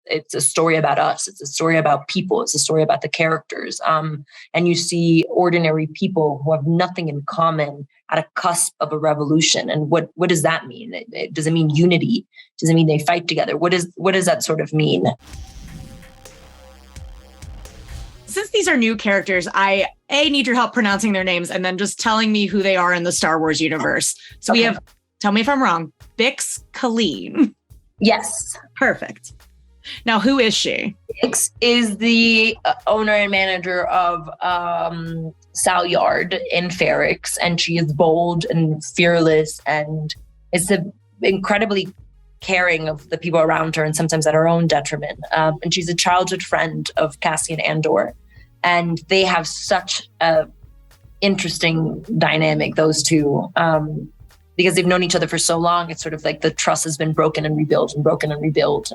it's a story about us. It's a story about people. It's a story about the characters. And you see ordinary people who have nothing in common at a cusp of a revolution. And what does that mean? Does it mean unity? Does it mean they fight together? What does that sort of mean? Since these are new characters, I need your help pronouncing their names and then just telling me who they are in the Star Wars universe. So we have, tell me if I'm wrong, Bix Caleen. Yes. Perfect. Now, who is she? Bix is the owner and manager of Sal Yard in Ferrix, and she is bold and fearless, and is incredibly caring of the people around her, and sometimes at her own detriment. And she's a childhood friend of Cassian Andor, and they have such a interesting dynamic, those two. Because they've known each other for so long, it's sort of like the trust has been broken and rebuilt and broken and rebuilt.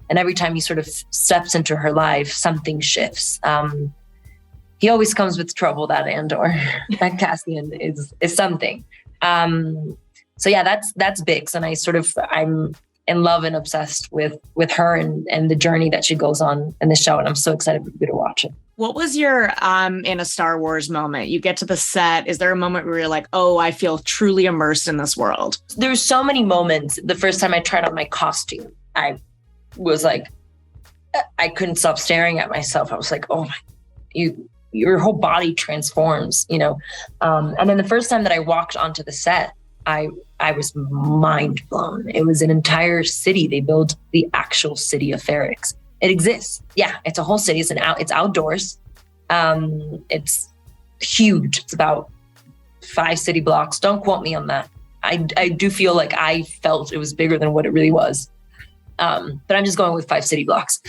And every time he sort of steps into her life, something shifts. He always comes with trouble, that Andor. That Cassian is something. So yeah, that's Bix. And I'm in love and obsessed with her and the journey that she goes on in the show. And I'm so excited for you to watch it. What was your in a Star Wars moment? You get to the set. Is there a moment where you're like, oh, I feel truly immersed in this world? There's so many moments. The first time I tried on my costume, I was like, I couldn't stop staring at myself. I was like, oh my, your whole body transforms, you know? And then the first time that I walked onto the set, I was mind blown. It was an entire city. They built the actual city of Ferrix. It exists. Yeah, it's a whole city. It's outdoors. It's huge. It's about 5 city blocks. Don't quote me on that. I do feel like I felt it was bigger than what it really was. But I'm just going with 5 city blocks.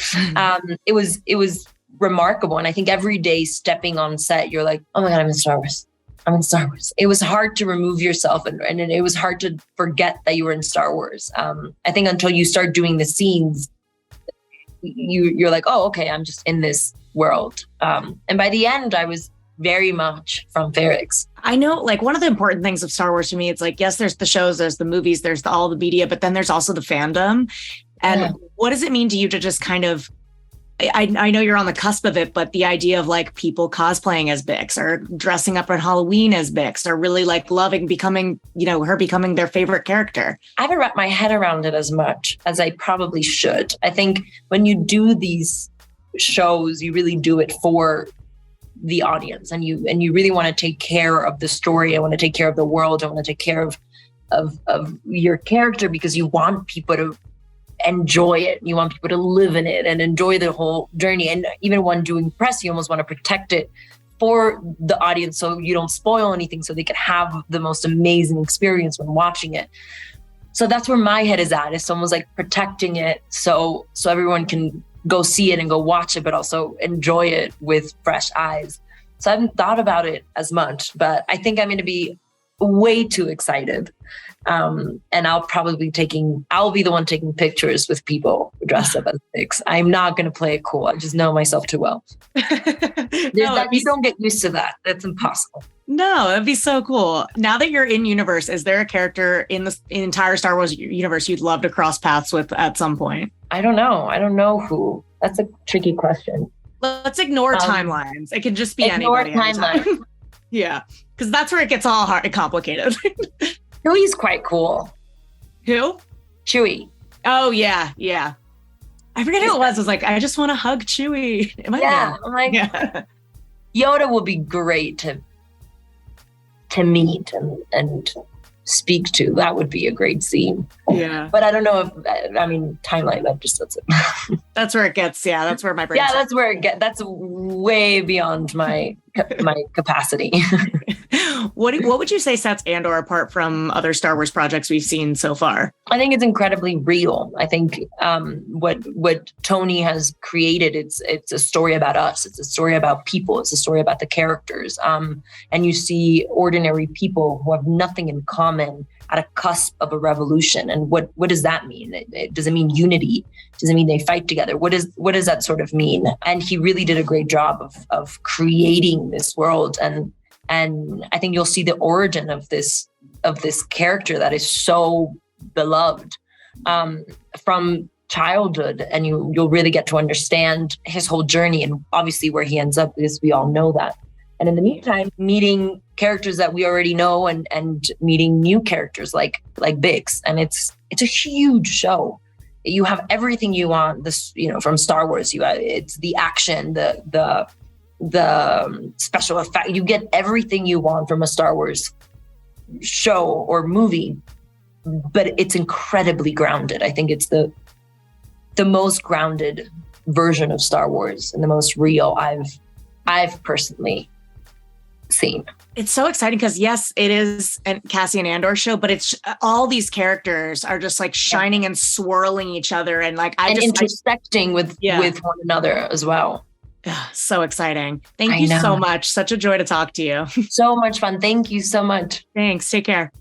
It was remarkable. And I think every day stepping on set, you're like, oh my God, I'm in Star Wars. I'm in Star Wars. It was hard to remove yourself and it was hard to forget that you were in Star Wars. I think until you start doing the scenes, you're like, oh, okay, I'm just in this world. And by the end, I was very much from Ferrix. I know, like, one of the important things of Star Wars to me, it's like, yes, there's the shows, there's the movies, there's all the media, but then there's also the fandom. And what does it mean to you to just kind of, I know you're on the cusp of it, but the idea of like people cosplaying as Bix or dressing up on Halloween as Bix or really like loving becoming, her becoming their favorite character. I haven't wrapped my head around it as much as I probably should. I think when you do these shows, you really do it for the audience and you really want to take care of the story. I want to take care of the world. I want to take care of your character because you want people to enjoy it. You want people to live in it and enjoy the whole journey. And even when doing press, you almost want to protect it for the audience so you don't spoil anything, so they can have the most amazing experience when watching it. So that's where my head is at. It's almost like protecting it so everyone can go see it and go watch it, but also enjoy it with fresh eyes. So I haven't thought about it as much, but I think I'm going to be way too excited. And I'll be the one taking pictures with people dressed up as Bix. I'm not going to play it cool. I just know myself too well. You don't get used to that. That's impossible. No, it'd be so cool. Now that you're in universe, is there a character in the entire Star Wars universe you'd love to cross paths with at some point? I don't know who. That's a tricky question. Let's ignore timelines. It can just be anybody. Timeline. Yeah, because that's where it gets all hard and complicated. Chewie's quite cool. Who? Chewie. Oh, yeah. I forget who it was. I was like, I just want to hug Chewie. I'm like, Yoda will be great to meet and speak to. That would be a great scene. Yeah. But I don't know timeline, that's it. That's where it gets, that's where my brain starts. That's where it gets, that's way beyond my capacity. What would you say sets Andor apart from other Star Wars projects we've seen so far? I think it's incredibly real. I think what Tony has created, it's a story about us. It's a story about people. It's a story about the characters. And you see ordinary people who have nothing in common at a cusp of a revolution. And what does that mean? Does it mean unity? Does it mean they fight together? What does that sort of mean? And he really did a great job of creating this world. And I think you'll see the origin of this character that is so beloved from childhood, and you'll really get to understand his whole journey and obviously where he ends up, because we all know that. And in the meantime, meeting characters that we already know and meeting new characters like Bix. And it's a huge show. You have everything you want. This, from Star Wars, it's the action, the special effect. You get everything you want from a Star Wars show or movie, but it's incredibly grounded. I think it's the most grounded version of Star Wars and the most real I've personally seen. It's so exciting because yes, it is a Cassian Andor show, but it's all these characters are just like shining and swirling each other and intersecting with one another as well. So exciting. Thank you so much. Such a joy to talk to you. So much fun. Thank you so much. Thanks. Take care.